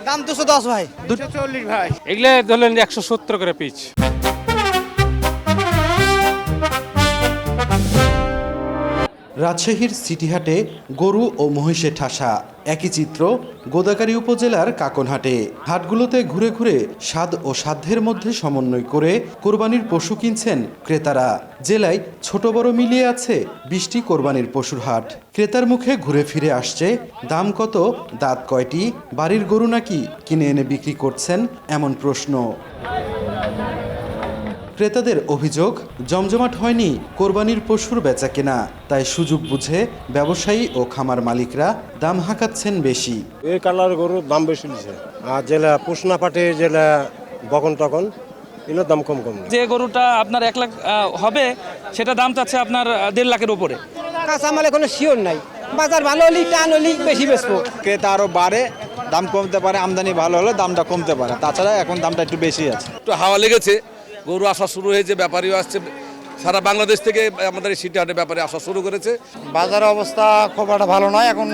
দাম 210 ভাই। 240 ভাই। এগুলো ধরলেন 170 করে পিচ। রাজশাহীর সিটিহাটে গরু ও মহিষে ঠাসা একই চিত্র গোদাগাড়ী উপজেলার কাকনহাটে। হাটগুলোতে ঘুরে ঘুরে স্বাদ ও সাধ্যের মধ্যে সমন্বয় করে কোরবানির পশু কিনছেন ক্রেতারা। জেলায় ছোট বড় মিলিয়ে আছে 20টি কোরবানির পশুর হাট। ক্রেতার মুখে ঘুরে ফিরে আসছে দাম কত, দাঁত কয়টি, বাড়ির গরু নাকি কিনে এনে বিক্রি করছেন এমন প্রশ্ন। ক্রেতাদের অভিযোগ, জমজমাট হয়নি কোরবানির পশুর বেচাকেনা, তাই সুযোগ বুঝে ব্যবসায়ী ও খামার মালিকরা দাম হাঁকাচ্ছেন বেশি। এই কালার গরুর দাম বেশি নিছে, আর যেটা পোষনা পাটে যেটা বকন তখন এগুলোর দাম কম কম। যে গরুটা আপনার 1 লাখ হবে সেটা দাম চাচ্ছে আপনার 1.5 লাখের উপরে। কাঁচামালে কোনো শিওর নাই, বাজার ভালো হলে টান হলে বেশি বেচবো। ক্রেতা আরো বাড়ে, দাম কমতে পারে, আমদানি ভালো হলে দামটা কমতে পারে, তাছাড়া এখন দামটা একটু বেশি আছে। একটু হাওয়া লেগেছে, গরু আসা শুরু হয়েছে, ব্যাপারীও আসছে, সারা বাংলাদেশ থেকে আমাদের এই সিটি হাটে ব্যাপারে আসা শুরু করেছে। বাজার অবস্থা খুব একটা ভালো নয়, এখন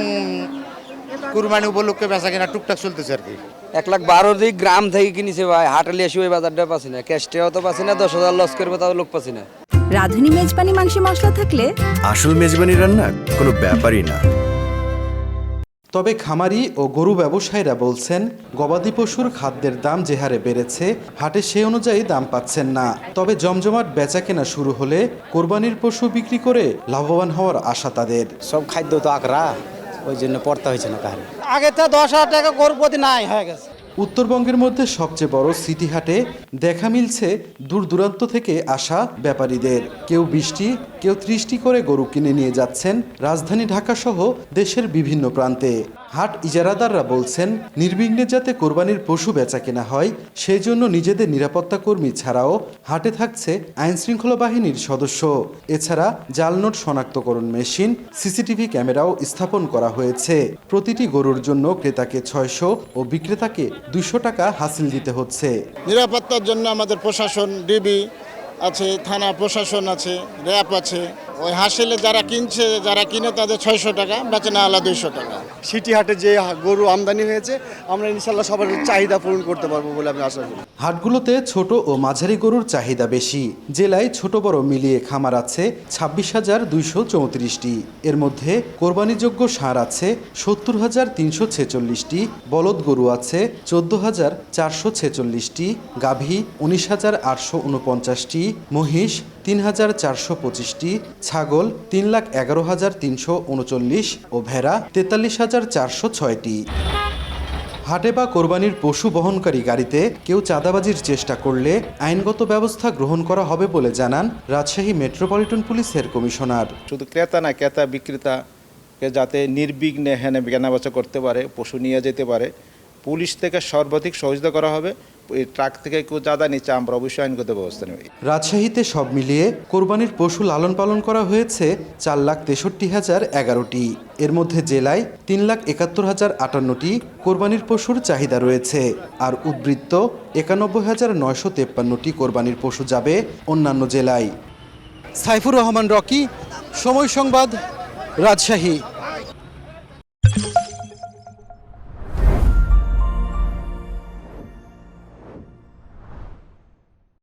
কুরবানি উপলক্ষে বেচা কিনা টুকটাক চলতেছে আর কি। 1,12,000 গ্রাম থেকে কিনেছে ভাই, হাটালে এসে ওই বাজারটা পাচ্ছি না, ক্যাশটাও তো পাচ্ছি না, 10,000 লস করবে তাও লোক পাচ্ছি না। রাঁধুনি মেজবানি মাংসে মশলা থাকলে আসল মেজবানি রান্না কোনো ব্যাপারই না। তবে খামারি ও গরু ব্যবসায়ীরা বলছেন, গবাদি পশুর খাদ্যের দাম যে হারে বেড়েছে হাটে সে অনুযায়ী দাম পাচ্ছেন না। তবে জমজমাট বেচাকেনা শুরু হলে কোরবানির পশু বিক্রি করে লাভবান হওয়ার আশা তাদের। সব খাদ্য তো আকরা, ওই জন্য পড়তে হয়েছে না কাহারে। আগে তো 10,000 টাকা গরু প্রতি নাই হয়ে গেছে। উত্তরবঙ্গের মধ্যে সবচেয়ে বড় সিটি হাটে দেখা মিলছে দূর দূরান্ত থেকে আসা ব্যাপারীদের। কেউ 20টি, কেউ 30টি করে গরু কিনে নিয়ে যাচ্ছেন রাজধানী ঢাকা সহ দেশের বিভিন্ন প্রান্তে। হাট ইজারাদাররা বলছেন, নির্বিঘ্নে যাতে কোরবানির পশু বেচা কেনা হয় সেই জন্য নিজেদের নিরাপত্তা কর্মী ছাড়াও হাটে থাকছে আইনশৃঙ্খলা বাহিনীর সদস্য। এছাড়া জাল নোট শনাক্তকরণ মেশিন, সিসিটিভি ক্যামেরাও স্থাপন করা হয়েছে। প্রতিটি গরুর জন্য ক্রেতাকে 600 ও বিক্রেতাকে 200 টাকা হাসিল দিতে হচ্ছে। নিরাপত্তার জন্য আমাদের প্রশাসন, ডিবি আছে, থানা প্রশাসন আছে, র্যাব আছে। ওই হাসিলে যারা কিনছে, যারা কিনে তাদের 600 টাকা, বেচে না আলা 200 টাকা। সিটি হাটে যে গরু আমদানি হয়েছে আমরা ইনশাল্লাহ সবার চাহিদা পূরণ করতে পারবো বলে আমি আশা করি। হাটগুলোতে ছোট ও মাঝারি গরুর চাহিদা বেশি। জেলায় ছোট বড় মিলিয়ে খামার আছে 26,234টি। এর মধ্যে কোরবানিযোগ্য ষাঁড় আছে 70,346টি, বলদ গরু আছে 14,446টি, গাভী 19,849টি, মহিষ 3,425টি, ছাগল 3,11,339 ও ভেড়া 43,406টি। হাটে বা কোরবানির পশু বহনকারী গাড়িতে কেউ চাঁদাবাজির চেষ্টা করলে আইনগত ব্যবস্থা গ্রহণ করা হবে বলে জানান রাজশাহী মেট্রোপলিটন পুলিশের কমিশনার। শুধু ক্রেতা না, ক্রেতা বিক্রেতাকে যাতে নির্বিঘ্নে হেনে কেনাবেচা করতে পারে, পশু নিয়ে যেতে পারে, পুলিশ থেকে সর্বাধিক সহযোগিতা করা হবে। এই ট্রাক থেকে কেউ চাঁদা নিচ্ছে, আমরা অবশ্যই আইনগত ব্যবস্থা নেব। রাজশাহীতে সব মিলিয়ে কোরবানির পশু লালন পালন করা হয়েছে 4,63,011টি। এর মধ্যে জেলায় 3,71,058টি কোরবানির পশুর চাহিদা রয়েছে, আর উদ্বৃত্ত 91,953টি কোরবানির পশু যাবে অন্যান্য জেলায়। সাইফুর রহমান রকি, সময় সংবাদ, রাজশাহী।